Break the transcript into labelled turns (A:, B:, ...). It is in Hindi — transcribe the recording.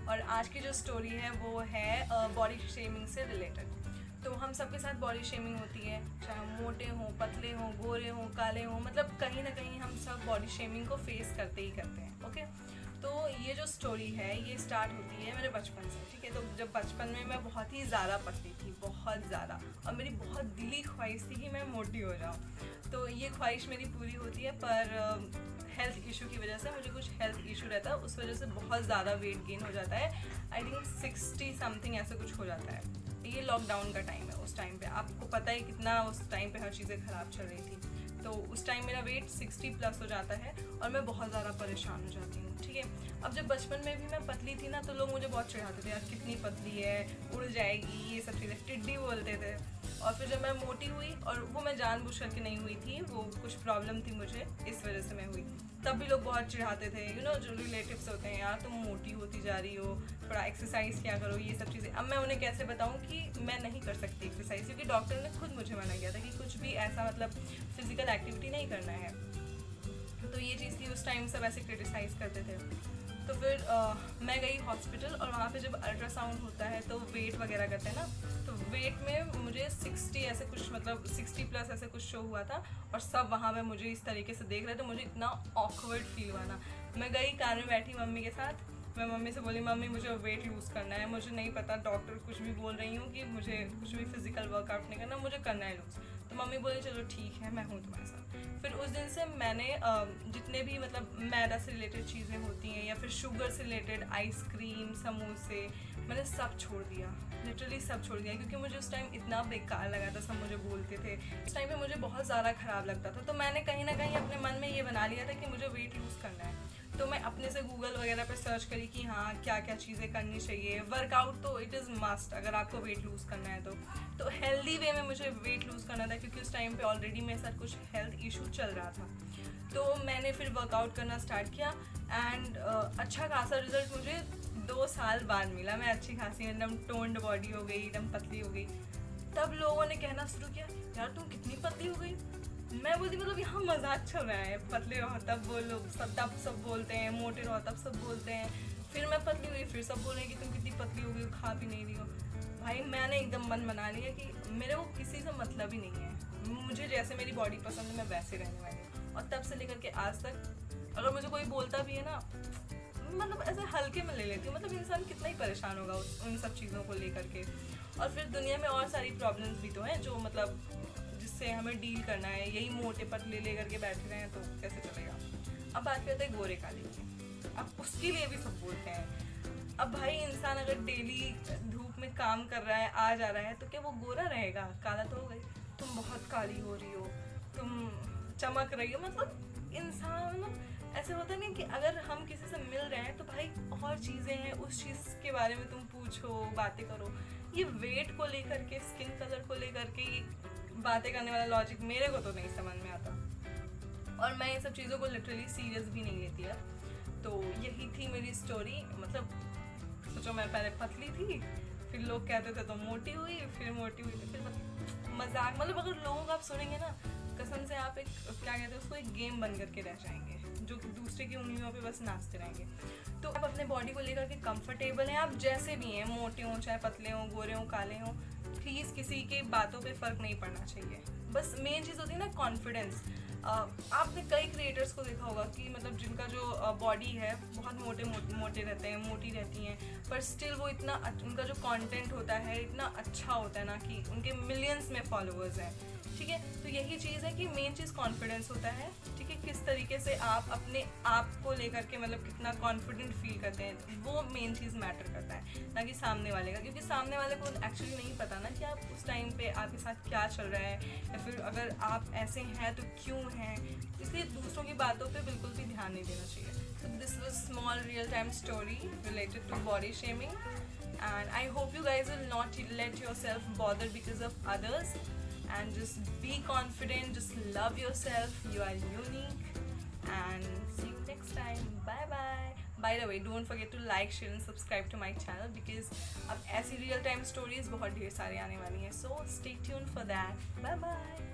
A: और आज की जो स्टोरी है वो है बॉडी शेमिंग से रिलेटेड। तो हम सबके साथ बॉडी शेमिंग होती है, चाहे हम मोटे हों, पतले हों, गोरे हों, काले हों, मतलब कहीं ना कहीं हम सब बॉडी शेमिंग को फेस करते ही करते हैं। ओके, तो ये जो स्टोरी है ये स्टार्ट होती है मेरे बचपन से। ठीक है, तो जब बचपन में मैं बहुत ही ज़्यादा पतली थी, बहुत ज़्यादा, और मेरी बहुत दिली ख्वाहिश थी कि मैं मोटी हो जाऊँ। तो ये ख्वाहिश मेरी पूरी होती है, पर हेल्थ इशू की वजह से, मुझे कुछ हेल्थ इशू रहता है, उस वजह से बहुत ज़्यादा वेट गेन हो जाता है। आई थिंक 60 समथिंग ऐसा कुछ हो जाता है। ये लॉकडाउन का टाइम है, उस टाइम पे आपको पता है कितना उस टाइम पे हर चीज़ें ख़राब चल रही थी। तो उस टाइम मेरा वेट 60 प्लस हो जाता है और मैं बहुत ज़्यादा परेशान हो जाती हूँ। ठीक है, अब जब बचपन में भी मैं पतली थी ना, तो लोग मुझे बहुत चिढ़ाते थे, यार कितनी पतली है, उड़ जाएगी, ये सब चीज़ें, टिड्डी बोलते थे। और फिर जब मैं मोटी हुई, और वो मैं जानबूझ करके नहीं हुई थी, वो कुछ प्रॉब्लम थी मुझे, इस वजह से मैं हुई, तब भी लोग बहुत चिढ़ाते थे। जो रिलेटिव्स होते हैं, यार तुम मोटी होती जा रही हो, थोड़ा एक्सरसाइज क्या करो, ये सब चीज़ें। अब मैं उन्हें कैसे बताऊँ कि मैं नहीं कर सकती एक्सरसाइज, क्योंकि डॉक्टर ने खुद मुझे मना किया था कि कुछ भी ऐसा मतलब फिजिकल एक्टिविटी नहीं करना है। तो ये चीज़ थी, उस टाइम सब ऐसे क्रिटिसाइज़ करते थे। तो फिर मैं गई हॉस्पिटल, और वहाँ पे जब अल्ट्रासाउंड होता है तो वेट वगैरह करते हैं ना, तो वेट में मुझे 60 ऐसे कुछ, मतलब 60 प्लस ऐसे कुछ शो हुआ था। और सब वहाँ पे मुझे इस तरीके से देख रहे थे, मुझे इतना ऑकवर्ड फील हुआ ना। मैं गई, कार में बैठी मम्मी के साथ, मैं मम्मी से बोली, मम्मी मुझे वेट लूज़ करना है, मुझे नहीं पता, डॉक्टर कुछ भी बोल रही हूँ कि मुझे कुछ भी फिजिकल वर्कआउट नहीं करना, मुझे करना है लूज़। तो मम्मी बोली चलो ठीक है, मैं हूँ तुम्हारे साथ। फिर उस दिन से मैंने जितने भी मतलब मैदा से रिलेटेड चीज़ें होती हैं, या फिर शुगर से रिलेटेड, आइसक्रीम, समोसे, मैंने सब छोड़ दिया, लिटरली सब छोड़ दिया, क्योंकि मुझे उस टाइम इतना बेकार लगा था, सब मुझे बोलते थे। उस टाइम पे मुझे बहुत ज़्यादा ख़राब लगता था। तो मैंने कहीं ना कहीं अपने मन में ये बना लिया था कि मुझे वेट लूज़ करना है। तो मैं अपने से गूगल वगैरह पे सर्च करी कि हाँ क्या क्या चीज़ें करनी चाहिए। वर्कआउट तो इट इज़ मस्ट अगर आपको वेट लूज़ करना है तो हेल्दी वे में मुझे वेट लूज़ करना था, क्योंकि उस टाइम पे ऑलरेडी मेरे साथ कुछ हेल्थ इशू चल रहा था। तो मैंने फिर वर्कआउट करना स्टार्ट किया, एंड अच्छा खासा रिजल्ट मुझे 2 साल बाद मिला। मैं अच्छी खासी एकदम टोन्ड बॉडी हो गई, एकदम पतली हो गई। तब लोगों ने कहना शुरू किया, यार तुम कितनी पतली हो गई। मैं बोलती, मतलब यहाँ मजाक चल रहा है, पतले रहो तब बोलो, तब सब बोलते हैं, मोटे रहो तब सब बोलते हैं। फिर मैं पतली हुई, फिर सब बोल रहे हैं कि तुम कितनी पतली हो गई, खा भी नहीं रही हो। भाई मैंने एकदम मन बना लिया कि मेरे को किसी से मतलब ही नहीं है, मुझे जैसे मेरी बॉडी पसंद है मैं वैसे रहने वाली हूँ। और तब से लेकर के आज तक अगर मुझे कोई बोलता भी है ना, मतलब ऐसे हल्के में ले लेती हूँ। मतलब इंसान कितना ही परेशान होगा उन सब चीज़ों को लेकर के। और फिर दुनिया में और सारी प्रॉब्लम्स भी तो हैं जो मतलब जिससे हमें डील करना है, यही मोटे पतले लेकर के बैठे रहे हैं तो कैसे चलेगा। अब बात करते हैं गोरे काले की, अब उसके लिए भी सब बोलते हैं। अब भाई इंसान अगर डेली धूप में काम कर रहा है, आ जा रहा है, तो क्या वो गोरा रहेगा? काला तो हो गई, तुम बहुत काली हो रही हो, तुम चमक रही हो, मतलब इंसान ऐसे होता नहीं कि अगर हम किसी से मिल रहे हैं तो भाई और चीज़ें हैं, उस चीज़ के बारे में तुम पूछो, बातें करो। ये वेट को लेकर के, स्किन कलर को लेकर के बातें करने वाला लॉजिक मेरे को तो नहीं समझ में आता, और मैं ये सब चीज़ों को लिटरली सीरियस भी नहीं लेती है। तो यही थी मेरी स्टोरी। मतलब सोचो, मैं पहले पतली थी, फिर लोग कहते थे तो मोटी हुई, फिर मोटी हुई तो फिर मजाक, मतलब अगर लोगों का आप सुनेंगे ना, कसम से आप एक क्या कहते हैं उसको, एक गेम बन करके रह जाएंगे, जो कि दूसरे की उंगलियों पे बस नाचते रहेंगे। तो आप अपने बॉडी को लेकर के कंफर्टेबल हैं, आप जैसे भी हैं, मोटे हों चाहे पतले हों, गोरे हों काले हों, प्लीज़ किसी के बातों पे फ़र्क नहीं पड़ना चाहिए। बस मेन चीज़ होती है ना कॉन्फिडेंस। आपने कई क्रिएटर्स को देखा होगा कि मतलब जिनका जो बॉडी है बहुत मोटे रहते हैं, मोटी रहती हैं, पर स्टिल वो इतना उनका जो कंटेंट होता है इतना अच्छा होता है ना कि उनके मिलियंस में फॉलोअर्स हैं। ठीक है, तो यही चीज़ है कि मेन चीज़ कॉन्फिडेंस होता है। ठीक है, किस तरीके से आप अपने आप को लेकर के मतलब कितना कॉन्फिडेंट फील करते हैं, वो मेन चीज़ मैटर करता है, ना कि सामने वाले का। क्योंकि सामने वाले को एक्चुअली नहीं पता ना कि आप उस टाइम पे आपके साथ क्या चल रहा है, या फिर अगर आप ऐसे हैं तो क्यों हैं। इसलिए दूसरों की बातों पे बिल्कुल भी ध्यान नहीं देना चाहिए। तो this was small real time story related to body shaming, and I hope you guys will not let yourself bother because of others, and just be confident, just love yourself, you are unique, and see you next time. Bye bye. By the way, don't forget to like, share and subscribe to my channel, because अब ऐसी real time stories बहुत ढेर सारी आने वाली हैं, so stay tuned for that. Bye bye.